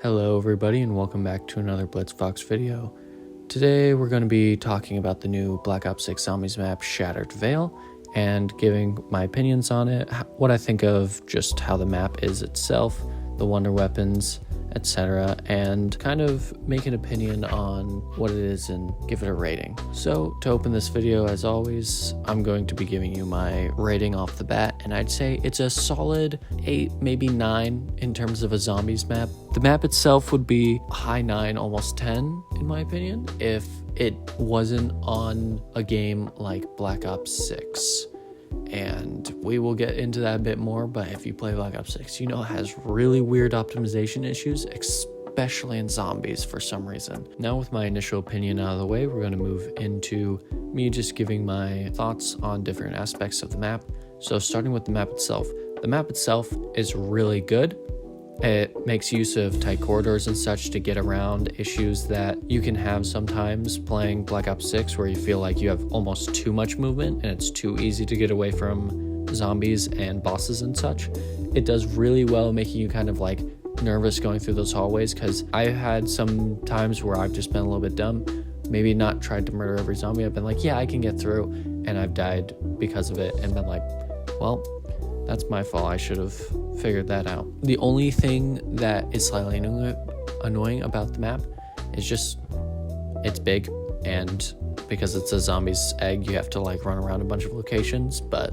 Hello everybody and welcome back to another BlitzVox video. Today we're going to be talking about the new Black Ops 6 Zombies map, Shattered Veil, and giving my opinions on it, what I think of just how the map is itself, the wonder weapons, etc., and kind of make an opinion on what it is and give it a rating. So to open this video, as always, I'm going to be giving you my rating off the bat, and I'd say it's a solid 8, maybe 9 in terms of a zombies map. The map itself would be high 9, almost 10 in my opinion, if it wasn't on a game like Black Ops 6. And we will get into that a bit more, but if you play Black Ops 6, you know it has really weird optimization issues, especially in zombies for some reason. Now with my initial opinion out of the way, we're going to move into me just giving my thoughts on different aspects of the map. So starting with the map itself. The map itself is really good. It makes use of tight corridors and such to get around issues that you can have sometimes playing Black Ops 6, where you feel like you have almost too much movement and it's too easy to get away from zombies and bosses and such. It does really well making you kind of like nervous going through those hallways, because I've had some times where I've just been a little bit dumb, maybe not tried to murder every zombie. I've been like, yeah, I can get through, and I've died because of it and been like, well, that's my fault. I should have figured that out. The only thing that is slightly annoying about the map is just it's big, and because it's a zombies egg, you have to like run around a bunch of locations, but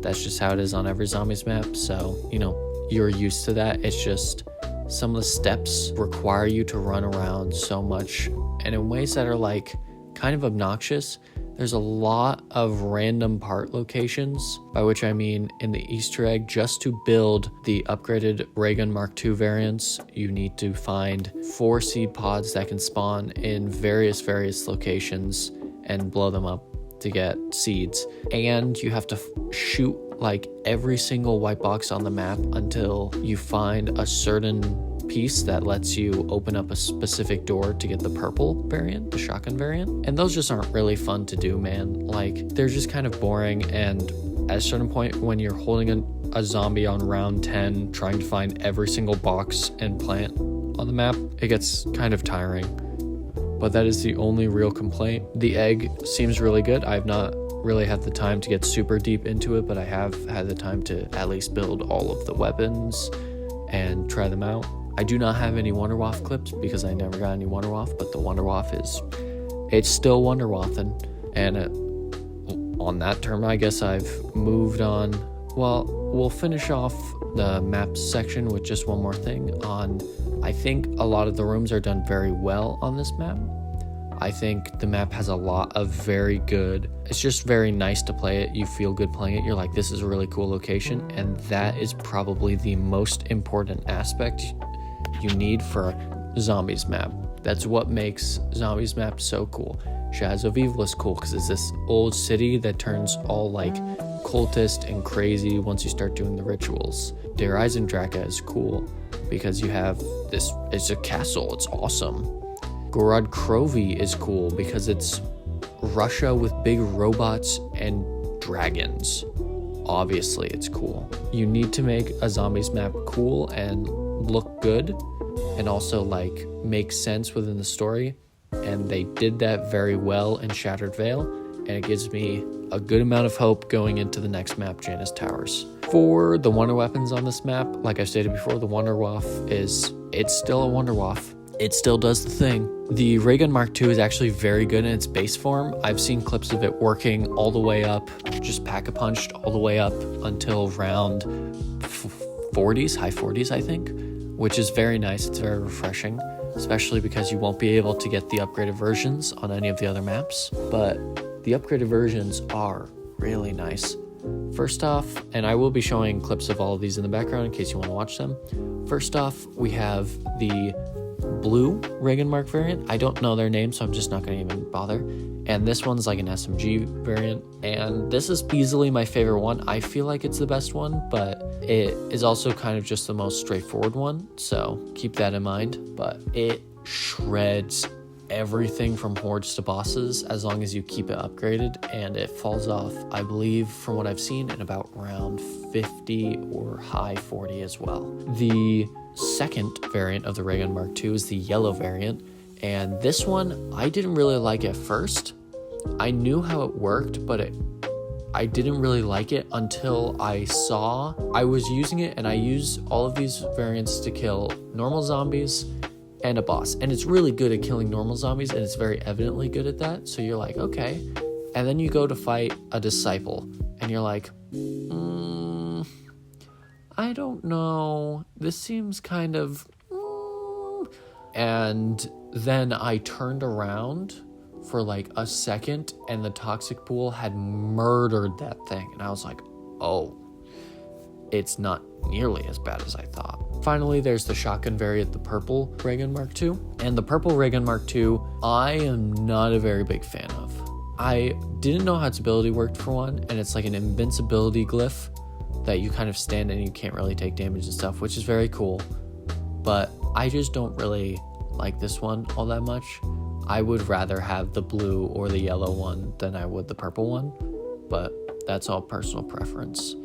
that's just how it is on every zombies map. So, you know, you're used to that. It's just some of the steps require you to run around so much and in ways that are like kind of obnoxious. There's a lot of random part locations, by which I mean in the Easter egg, just to build the upgraded ray gun Mark II variants, you need to find 4 seed pods that can spawn in various locations and blow them up to get seeds. And you have to shoot like every single white box on the map until you find a certain piece that lets you open up a specific door to get the purple variant, the shotgun variant. And those just aren't really fun to do, man. Like, they're just kind of boring, and at a certain point when you're holding a zombie on round 10 trying to find every single box and plant on the map, it gets kind of tiring. But that is the only real complaint. The egg seems really good. I've not really had the time to get super deep into it, but I have had the time to at least build all of the weapons and try them out. I do not have any Wonderwaff clips because I never got any Wonderwaff, but the Wonderwaff it's still Wonderwaffing. And on that term, I guess I've moved on. Well, we'll finish off the map section with just one more thing on, I think a lot of the rooms are done very well on this map. I think the map has a lot of very good, it's just very nice to play it. You feel good playing it. You're like, this is a really cool location. And that is probably the most important aspect you need for a zombies map. That's what makes zombies map so cool. Shadows of Evil is cool because it's this old city that turns all like cultist and crazy once you start doing the rituals. Der Eisendrache is cool because you have this, it's a castle, it's awesome. Gorod Krovi is cool because it's Russia with big robots and dragons. Obviously it's cool. You need to make a zombies map cool and look good and also like make sense within the story, and they did that very well in Shattered Veil, and it gives me a good amount of hope going into the next map, Janus Towers. For the wonder weapons on this map, like I stated before, the Wonderwaff it's still a Wonderwaff. It still does the thing. The ray gun Mark II is actually very good in its base form. I've seen clips of it working all the way up, just pack-a-punched all the way up until round 40s, high 40s, I think, which is very nice. It's very refreshing, especially because you won't be able to get the upgraded versions on any of the other maps, but the upgraded versions are really nice. First off, and I will be showing clips of all of these in the background in case you want to watch them. First off, we have the blue Reagan Mark variant. I don't know their name, so I'm just not going to even bother. And this one's like an SMG variant, and this is easily my favorite one. I feel like it's the best one, but it is also kind of just the most straightforward one, so keep that in mind. But it shreds everything from hordes to bosses as long as you keep it upgraded, and it falls off, I believe, from what I've seen, in about round 50 or high 40 as well. The second variant of the ray gun Mark II is the yellow variant, and this one I didn't really like at first. I knew how it worked, but I didn't really like it until I was using it, and I use all of these variants to kill normal zombies and a boss. And it's really good at killing normal zombies, and it's very evidently good at that. So you're like, okay. And then you go to fight a disciple, and you're like, I don't know. This seems kind of... And then I turned around for like a second, and the toxic pool had murdered that thing. And I was like, oh, it's not nearly as bad as I thought. Finally, there's the shotgun variant, the purple ray gun Mark II. And the purple ray gun Mark II, I am not a very big fan of. I didn't know how its ability worked for one, and it's like an invincibility glyph that you kind of stand and you can't really take damage and stuff, which is very cool. But I just don't really like this one all that much. I would rather have the blue or the yellow one than I would the purple one, but that's all personal preference.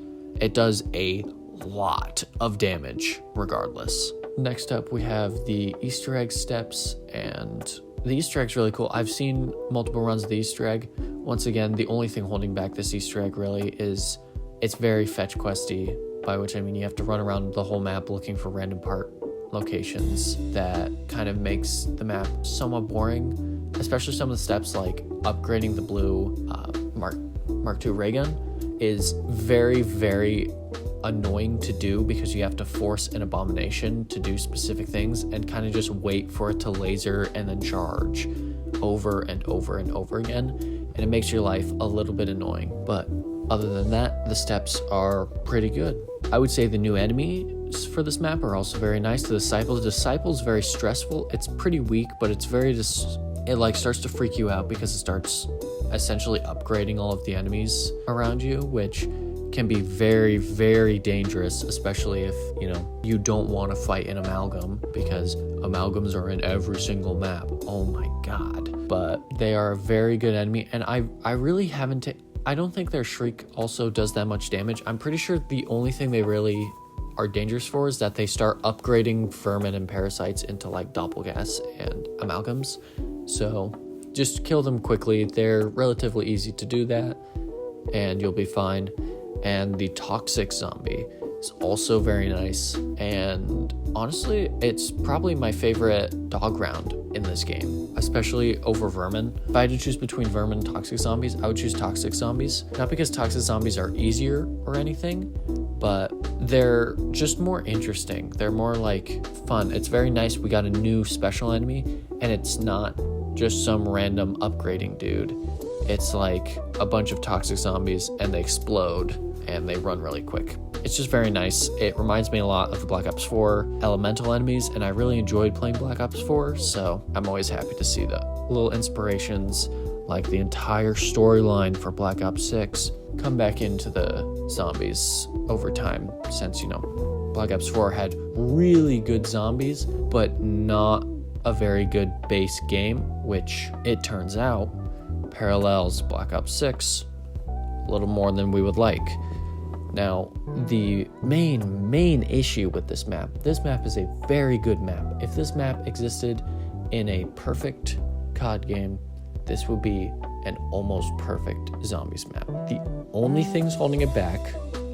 It does a lot of damage regardless. Next up, we have the Easter egg steps, and the Easter egg's really cool. I've seen multiple runs of the Easter egg. Once again, the only thing holding back this Easter egg really is it's very fetch questy, by which I mean you have to run around the whole map looking for random part locations. That kind of makes the map somewhat boring, especially some of the steps like upgrading the blue Mark II ray gun is very, very annoying to do, because you have to force an abomination to do specific things and kind of just wait for it to laser and then charge over and over and over again, and it makes your life a little bit annoying. But other than that, the steps are pretty good. I would say the new enemies for this map are also very nice. The Disciple is very stressful. It's pretty weak, but it's very it like starts to freak you out because it starts essentially upgrading all of the enemies around you, which can be very, very dangerous, especially if, you don't want to fight an amalgam, because amalgams are in every single map. Oh my god. But they are a very good enemy, and I really haven't... I don't think their Shriek also does that much damage. I'm pretty sure the only thing they really are dangerous for is that they start upgrading vermin and parasites into like doppelgas and amalgams. So just kill them quickly. They're relatively easy to do that, and you'll be fine. And the toxic zombie is also very nice, and honestly, it's probably my favorite dog round in this game, especially over vermin. If I had to choose between vermin and toxic zombies, I would choose toxic zombies. Not because toxic zombies are easier or anything, but they're just more interesting. They're more like fun. It's very nice. We got a new special enemy, and it's not just some random upgrading dude. It's like a bunch of toxic zombies, and they explode and they run really quick. It's just very nice. It reminds me a lot of the Black Ops 4 elemental enemies, and I really enjoyed playing Black Ops 4, so I'm always happy to see the little inspirations, like the entire storyline for Black Ops 6, come back into the zombies over time, since, Black Ops 4 had really good zombies, but not a very good base game, which it turns out parallels Black Ops 6 a little more than we would like. Now, the main issue with this map is a very good map. If this map existed in a perfect COD game, this would be an almost perfect zombies map. The only things holding it back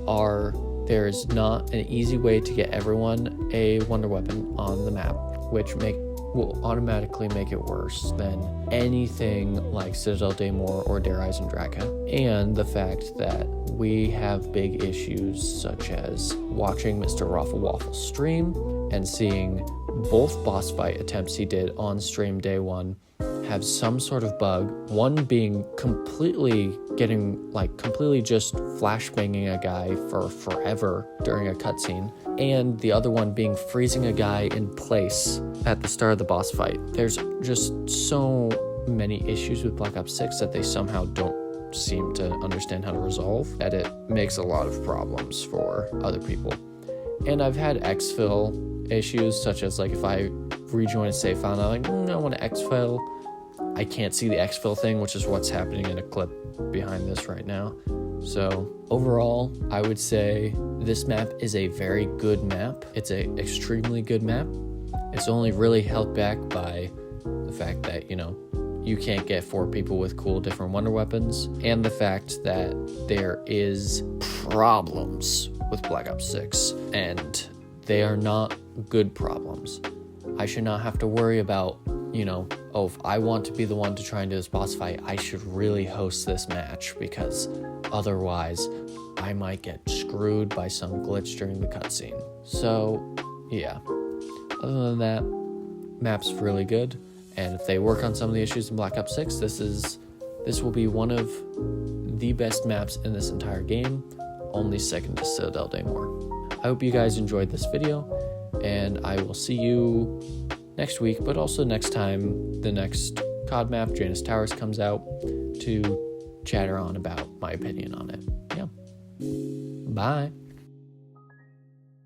are there is not an easy way to get everyone a wonder weapon on the map, which will automatically make it worse than anything like Citadel Daymore or Dare Eisendrache. And the fact that we have big issues such as watching Mr. Raffle Waffle stream and seeing both boss fight attempts he did on stream day one have some sort of bug. One being completely just flashbanging a guy for forever during a cutscene, and the other one being freezing a guy in place at the start of the boss fight. There's just so many issues with Black Ops 6 that they somehow don't seem to understand how to resolve, that it makes a lot of problems for other people. And I've had exfil issues, such as like if I rejoin a save file and I'm like, I want to exfil, I can't see the exfil thing, which is what's happening in a clip behind this right now. So overall, I would say this map is a very good map. It's an extremely good map. It's only really held back by the fact that, you can't get 4 people with cool different wonder weapons, and the fact that there is problems with Black Ops 6, and they are not good problems. I should not have to worry about, if I want to be the one to try and do this boss fight, I should really host this match, because otherwise I might get screwed by some glitch during the cutscene. So, yeah. Other than that, map's really good, and if they work on some of the issues in Black Ops 6, this will be one of the best maps in this entire game, only second to Citadel Daymore. I hope you guys enjoyed this video, and I will see you next week, but also next time the next COD map, Janus Towers, comes out, to chatter on about my opinion on it. Yeah. Bye.